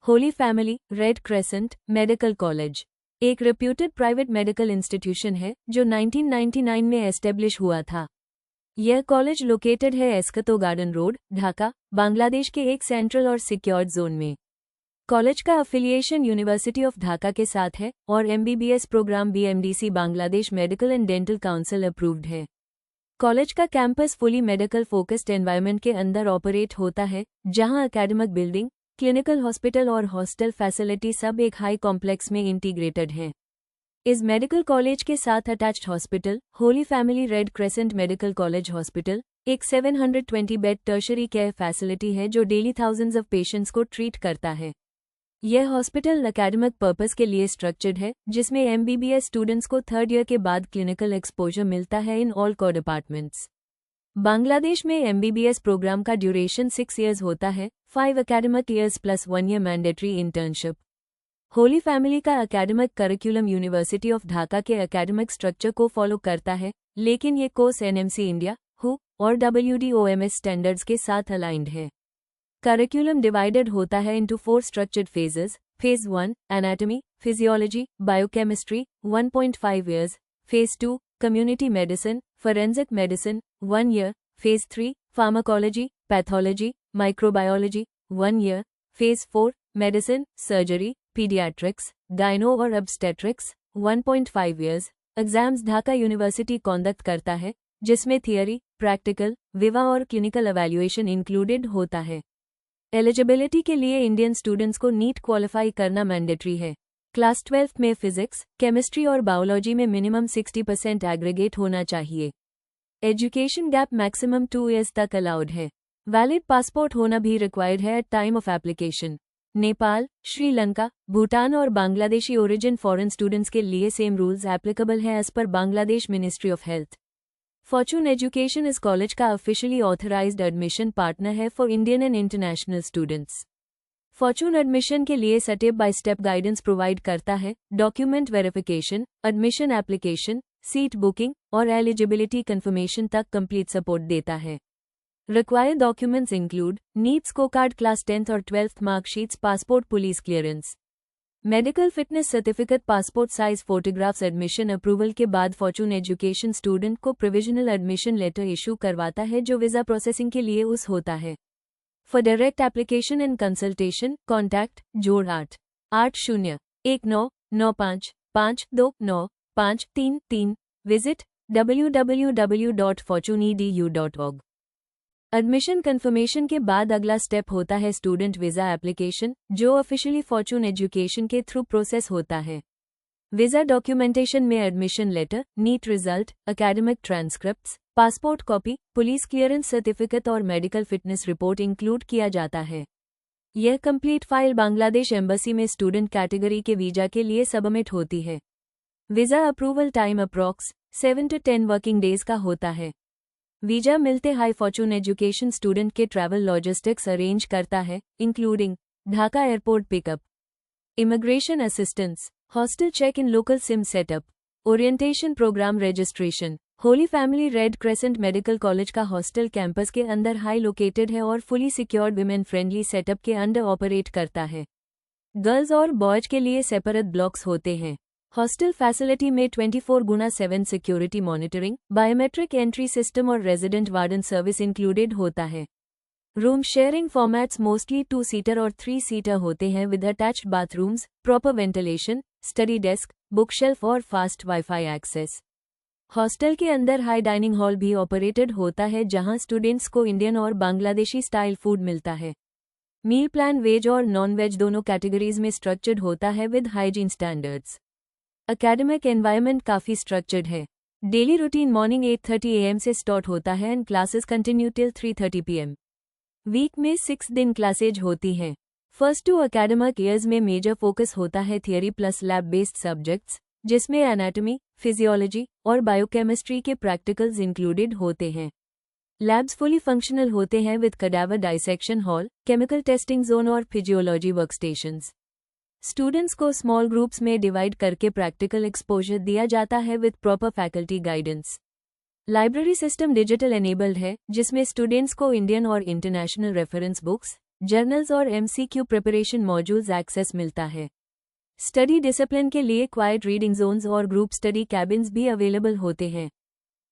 Holi family red crescent medical college एक reputed private medical institution है जो 1999 में एस्टेब्लिश हुआ था। यह कॉलेज लोकेटेड है एस्कतो गार्डन रोड, ढाका, बांग्लादेश के एक सेंट्रल और सिक्योर्ड जोन में। कॉलेज का अफिलिएशन यूनिवर्सिटी ऑफ ढाका के साथ है और MBBS programme BMDC Bangladesh medical and dental council approved है। कॉलेज का campus fully medical focused environment के अंदर ऑपरेट होता है, जहां एकेडमिक बिल्डिंग, क्लिनिकल हॉस्पिटल और हॉस्टल फैसिलिटी सब एक हाई कॉम्प्लेक्स में इंटीग्रेटेड हैं। इस मेडिकल कॉलेज के साथ attached hospital Holi family red crescent medical college hospital एक 720 बेड टर्शरी केयर फैसिलिटी है जो डेली थाउजेंड्स ऑफ पेशेंट्स को ट्रीट करता है। यह हॉस्पिटल एकेडमिक पर्पस के लिए स्ट्रक्चर्ड है, जिसमें एमबीबीएस स्टूडेंट्स को थर्ड ईयर के बाद क्लिनिकल एक्सपोजर मिलता है in all core departments. Bangladesh में एमबीबीएस प्रोग्राम का ड्यूरेशन 6 ईयर्स होता है, 5 academic years plus 1 year mandatory internship. Holy family का academic curriculum university of Dhaka के एकेडमिक स्ट्रक्चर को फॉलो करता है, लेकिन ये कोर्स एनएमसी इंडिया, हु और WDOMS स्टैंडर्ड्स के साथ अलाइंड है। करिकुलम डिवाइडेड होता है into 4 structured phases. Phase 1 anatomy, physiology, biochemistry 1.5 years. Phase 2 community medicine, forensic medicine 1 year. Phase 3 pharmacology, pathology, microbiology 1 year. Phase 4 medicine, surgery, paediatrics, gynae और obstetrics 1.5 years. Exams Dhaka university conduct करता है, जिसमें theory, practical, विवा और clinical evaluation included होता है। Eligibility के लिए इंडियन स्टूडेंट्स को नीट क्वालिफाई करना मैंडेटरी है। क्लास 12 में फिजिक्स, केमिस्ट्री और बायोलॉजी में मिनिमम 60% एग्रीगेट होना चाहिए। एजुकेशन गैप मैक्सिमम 2 ईयर्स तक अलाउड है। वैलिड पासपोर्ट होना भी रिक्वायर्ड है at time of application. Nepal, Sri Lanka, Bhutan और बांग्लादेशी ओरिजिन फॉरेन स्टूडेंट्स के लिए सेम रूल्स एप्लीकेबल है as per Bangladesh ministry of health. Fortune Education इस कॉलेज का ऑफिशियली ऑथराइज्ड एडमिशन पार्टनर है for Indian and international students. Fortune admission के लिए step by step guidance provide करता है, document verification, admission application, seat booking और eligibility confirmation तक complete support देता है। Required documents include NEET score card, class 10th और 12th marksheets, passport, police clearance, medical fitness certificate, passport size photographs. Admission approval के बाद Fortune Education student को provisional admission letter issue करवाता है जो वीजा प्रोसेसिंग के लिए उस होता है। For direct application and consultation contact जोड़ 880955525295333। Visit www.fortuneedu.org। एडमिशन कंफर्मेशन के बाद अगला स्टेप होता है स्टूडेंट वीजा एप्लीकेशन, जो ऑफिशियली फॉर्चून एजुकेशन के थ्रू प्रोसेस होता है। वीजा डॉक्यूमेंटेशन में admission letter, NEET result, academic transcripts, passport copy, police clearance certificate और मेडिकल फिटनेस रिपोर्ट इंक्लूड किया जाता है। यह कंप्लीट फाइल बांग्लादेश एम्बेसी में स्टूडेंट कैटेगरी के वीजा के लिए सबमिट होती है। Visa approval time approx 7 to 10 working days का होता है। वीजा मिलते हाई फॉर्चून एजुकेशन स्टूडेंट के ट्रैवल लॉजिस्टिक्स अरेंज करता है, including Dhaka airport pickup, immigration assistance, hostel check in, local SIM setup, orientation program registration. Holy family red crescent medical college का hostel campus के अंदर हाई लोकेटेड है और fully secured women friendly setup के under operate करता है। गर्ल्स और बॉयज के लिए सेपरेट ब्लॉक्स होते हैं। हॉस्टल फैसिलिटी में 24/7 security monitoring, biometric entry system और रेजिडेंट वार्डन सर्विस इंक्लूडेड होता है। Room sharing formats mostly 2 seater और 3 सीटर होते हैं with attached bathrooms, proper ventilation, study desk, book shelf और फास्ट वाईफाई एक्सेस। हॉस्टल के अंदर हाई डाइनिंग हॉल भी ऑपरेटेड होता है, जहां स्टूडेंट्स को इंडियन और बांग्लादेशी स्टाइल फूड मिलता है। मील प्लान वेज और नॉन वेज दोनों कैटेगरीज में स्ट्रक्चर्ड होता है with hygiene standards. Academic environment काफी स्ट्रक्चर्ड है। डेली रूटीन मॉर्निंग 8:30 AM से स्टार्ट होता है and classes continue till 3:30 PM। Week में 6 दिन क्लासेज होती हैं। फर्स्ट 2 एकेडमिक ईयर्स में मेजर फोकस होता है theory plus lab based subjects, जिसमें एनाटॉमी, फिजियोलॉजी और बायोकेमिस्ट्री के प्रैक्टिकल्स इंक्लूडेड होते हैं। लैब्स फुली फंक्शनल होते हैं with cadaver dissection hall, chemical testing zone और फिजियोलॉजी वर्कस्टेशंस। स्टूडेंट्स को स्मॉल ग्रुप्स में डिवाइड करके प्रैक्टिकल एक्सपोजर दिया जाता है with proper faculty guidance. Library system digital enabled है, जिसमें स्टूडेंट्स को इंडियन और इंटरनेशनल रेफरेंस बुक्स, जर्नल्स और MCQ प्रिपरेशन मॉड्यूल्स एक्सेस मिलता है। स्टडी डिसिप्लिन के लिए क्वाइट रीडिंग जोन्स और ग्रुप स्टडी कैबिन्स भी अवेलेबल होते हैं।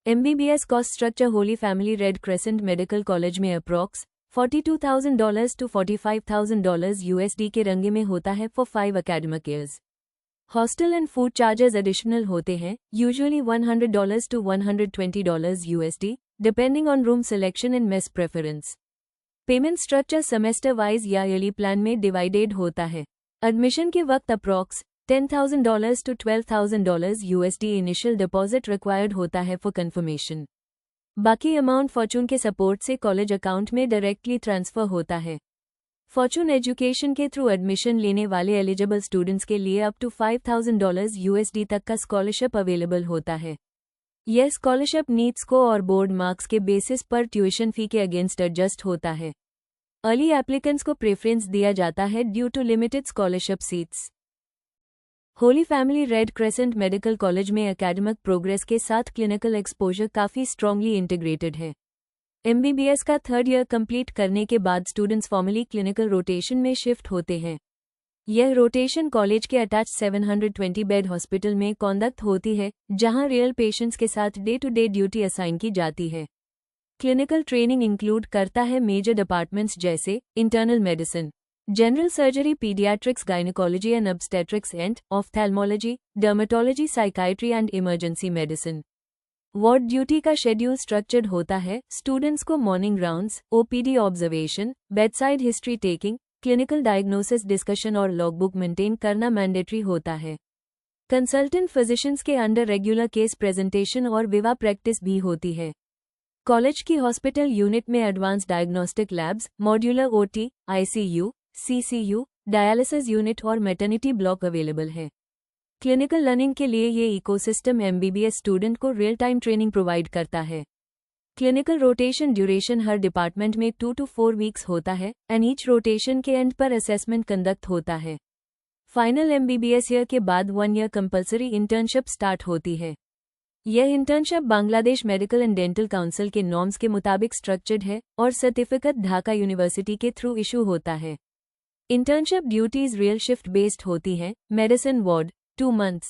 MBBS cost structure Holi family red crescent medical College में अप्रॉक्स $42,000 to $45,000 USD के रंगे में होता है for 5 academic years। Hostel and food charges additional होते हैं, usually $100 to $120 USD, depending on room selection and mess preference. Payment structure semester wise या yearly plan में divided होता है। एडमिशन के वक्त approx $10,000 to $12,000 USD initial deposit required होता है फॉर कंफर्मेशन। बाकी अमाउंट फॉर्चून के सपोर्ट से कॉलेज अकाउंट में डायरेक्टली ट्रांसफर होता है। फॉर्चून एजुकेशन के थ्रू एडमिशन लेने वाले एलिजिबल स्टूडेंट्स के लिए अप टू $5,000 USD तक का स्कॉलरशिप अवेलेबल होता है। यह स्कॉलरशिप नीट स्कोर और बोर्ड मार्क्स के बेसिस पर ट्यूशन फी के अगेंस्ट एडजस्ट होता है। अर्ली एप्लीकेंट्स को प्रेफरेंस दिया जाता है due to limited scholarship seats. Holy family red crescent medical College में एकेडमिक प्रोग्रेस के साथ क्लिनिकल एक्सपोजर काफ़ी स्ट्रांगली इंटीग्रेटेड है। MBBS का 3rd ईयर कंप्लीट करने के बाद स्टूडेंट्स फॉर्मली क्लिनिकल रोटेशन में शिफ्ट होते हैं। यह रोटेशन कॉलेज के अटैच 720 बेड हॉस्पिटल में कॉन्डक्ट होती है, जहां रियल पेशेंट्स के साथ day to day duty assign की जाती है। क्लिनिकल ट्रेनिंग इंक्लूड करता है मेजर डिपार्टमेंट्स जैसे internal medicine, general surgery, paediatrics, gynaecology and obstetrics and ophthalmology, dermatology, psychiatry and emergency medicine. Ward duty का शेड्यूल स्ट्रक्चर्ड होता है। स्टूडेंट्स को morning rounds, OPD observation, bedside history taking, clinical diagnosis discussion और logbook maintain करना mandatory होता है। Consultant physicians के under regular case presentation और विवा प्रैक्टिस भी होती है। कॉलेज की हॉस्पिटल यूनिट में advance diagnostic labs, modular OT, ICU, CCU, dialysis unit और मैटरनिटी ब्लॉक अवेलेबल है। क्लिनिकल लर्निंग के लिए ये इकोसिस्टम MBBS स्टूडेंट को रियल टाइम ट्रेनिंग प्रोवाइड करता है। क्लिनिकल रोटेशन ड्यूरेशन हर डिपार्टमेंट में 2 to 4 वीक्स होता है एंड ईच रोटेशन के एंड पर असेसमेंट कंडक्ट होता है। फाइनल MBBS ईयर के बाद 1 ईयर कंपलसरी इंटर्नशिप स्टार्ट होती है। यह internship Bangladesh medical and dental council के नॉर्म्स के मुताबिक स्ट्रक्चर्ड है और सर्टिफिकेट ढाका यूनिवर्सिटी के थ्रू इशू होता है। Internship duties real shift based होती हैं। Medicine ward 2 months,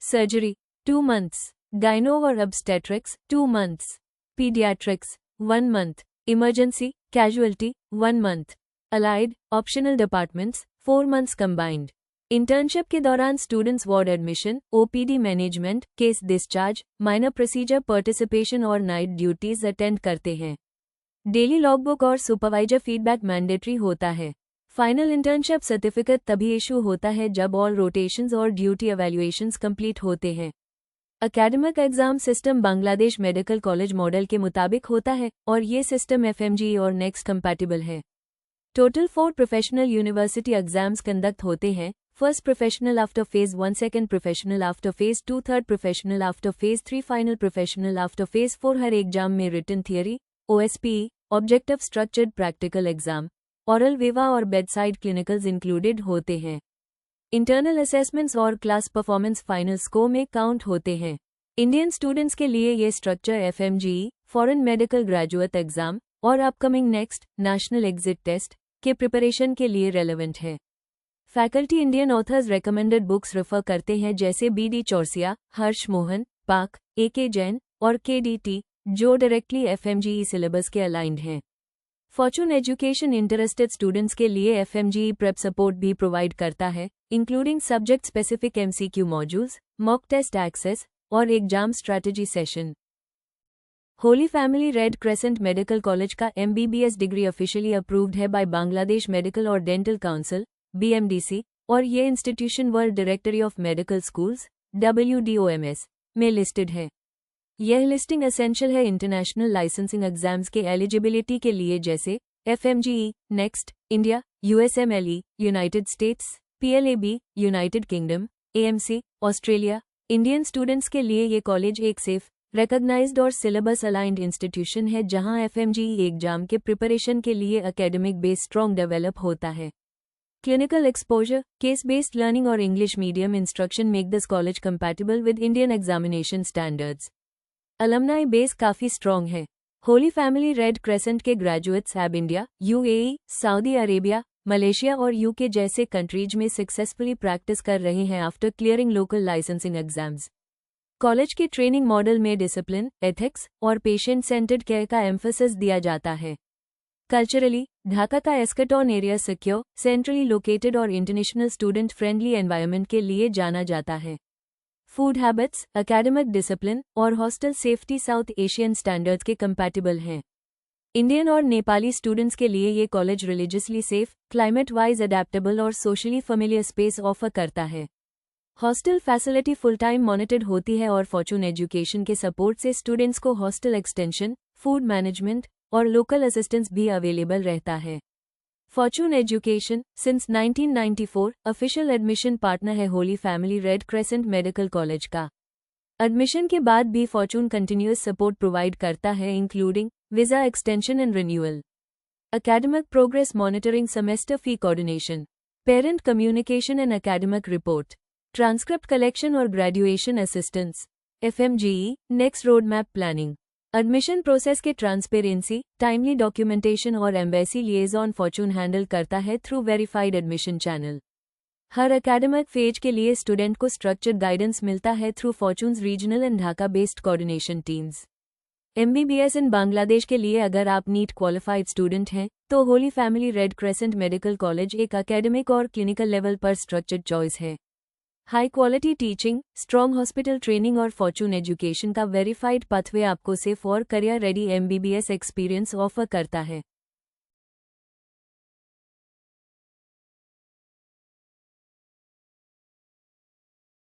surgery 2 months, gynae और obstetrics 2 months, paediatrics 1 month, emergency casualty 1 month, allied optional departments 4 months combined. Internship के दौरान students ward admission, OPD management, case discharge, minor procedure participation और night duties attend करते हैं। Daily logbook और supervisor feedback mandatory होता है। Final internship certificate तभी issue होता है जब ऑल रोटेशंस और ड्यूटी एवैल्यूएशंस कंप्लीट होते हैं। Academic exam system Bangladesh medical college model के मुताबिक होता है और ये सिस्टम FMGE और नेक्स्ट कंपैटिबल है। Total 4 professional university exams conduct होते हैं। First professional after phase 1, second professional after phase 2, third professional after phase 3, final professional after phase 4। हर एग्जाम में written theory, OSPE, objective structured practical exam, oral viva और bedside clinicals included होते हैं। Internal assessments और class performance final score में count होते हैं। Indian students के लिए ये structure FMGE, foreign medical graduate exam और upcoming next national exit test के प्रिपरेशन के लिए रेलेवेंट है। Faculty Indian authors recommended books refer करते हैं जैसे BD चौरसिया, हर्ष मोहन, पाक, AK जैन और KDT, जो डायरेक्टली FMGE सिलेबस के अलाइंड हैं। फॉर्चून एजुकेशन इंटरेस्टेड स्टूडेंट्स के लिए FMGE प्रेप सपोर्ट भी प्रोवाइड करता है, including subject specific MCQ modules, mock test access और exam strategy session. Holy family red crescent medical college का MBBS डिग्री ऑफिशियली अप्रूव्ड है बाय बांग्लादेश मेडिकल और dental council BMDC और ये institution world directory of medical schools WDOMS में listed है। यह listing essential है इंटरनेशनल लाइसेंसिंग एग्जाम्स के एलिजिबिलिटी के लिए जैसे FMGE, next, India, USMLE, United states, PLAB, United kingdom, AMC, Australia. Indian students के लिए ये कॉलेज एक सेफ, रिकॉग्नाइज्ड और सिलेबस अलाइंड इंस्टीट्यूशन है जहां FMGE एग्जाम के प्रिपरेशन के लिए एकेडमिक बेस स्ट्रॉन्ग डेवलप होता है। Clinical exposure, case based learning और English medium instruction make this college compatible with Indian examination standards. Alumni base काफ़ी स्ट्रॉन्ग है। होली फैमिली रेड क्रेसेंट के ग्रेजुएट्स अब India, UAE, Saudi Arabia, Malaysia और UK जैसे countries में successfully practice कर रहे हैं after clearing local licensing exams. College के ट्रेनिंग मॉडल में डिसिप्लिन, एथिक्स और पेशेंट सेंटर्ड केयर का एम्फेसिस दिया जाता है। कल्चरली, ढाका का एस्कटॉन एरिया सिक्योर, सेंट्रली लोकेटेड और इंटरनेशनल स्टूडेंट फ्रेंडली एनवायरनमेंट के लिए जाना जाता है। फूड हैबिट्स, एकेडमिक डिसिप्लिन और hostel safety south Asian standards के कंपैटिबल हैं। इंडियन और नेपाली स्टूडेंट्स के लिए ये college religiously safe, climate wise adaptable और सोशली फेमिलियर स्पेस ऑफर करता है। Hostel facility full time monitored होती है और फॉर्चून एजुकेशन के सपोर्ट से स्टूडेंट्स को हॉस्टल एक्सटेंशन, फूड मैनेजमेंट और लोकल असिस्टेंस भी अवेलेबल रहता है। Fortune education since 1994 official admission partner है holy family red crescent medical college का। एडमिशन के बाद भी फॉर्चून कंटिन्यूअस सपोर्ट प्रोवाइड करता है, including visa extension and renewal, academic progress monitoring, semester fee coordination, parent communication and academic report, transcript collection और graduation assistance, FMGE, next road map planning. Admission process के transparency, timely documentation और embassy liaison fortune handle करता है through verified admission channel. हर academic phase के लिए student को structured guidance मिलता है through fortune's regional and Dhaka based coordination teams. MBBS in Bangladesh के लिए अगर आप नीट क्वालिफाइड स्टूडेंट हैं तो holy family red crescent medical college एक एकेडमिक और क्लिनिकल लेवल पर स्ट्रक्चर्ड चॉइस है। High quality teaching, strong hospital training और फॉर्चून एजुकेशन का वेरीफाइड पाथवे आपको सेफ और career ready MBBS experience offer करता है।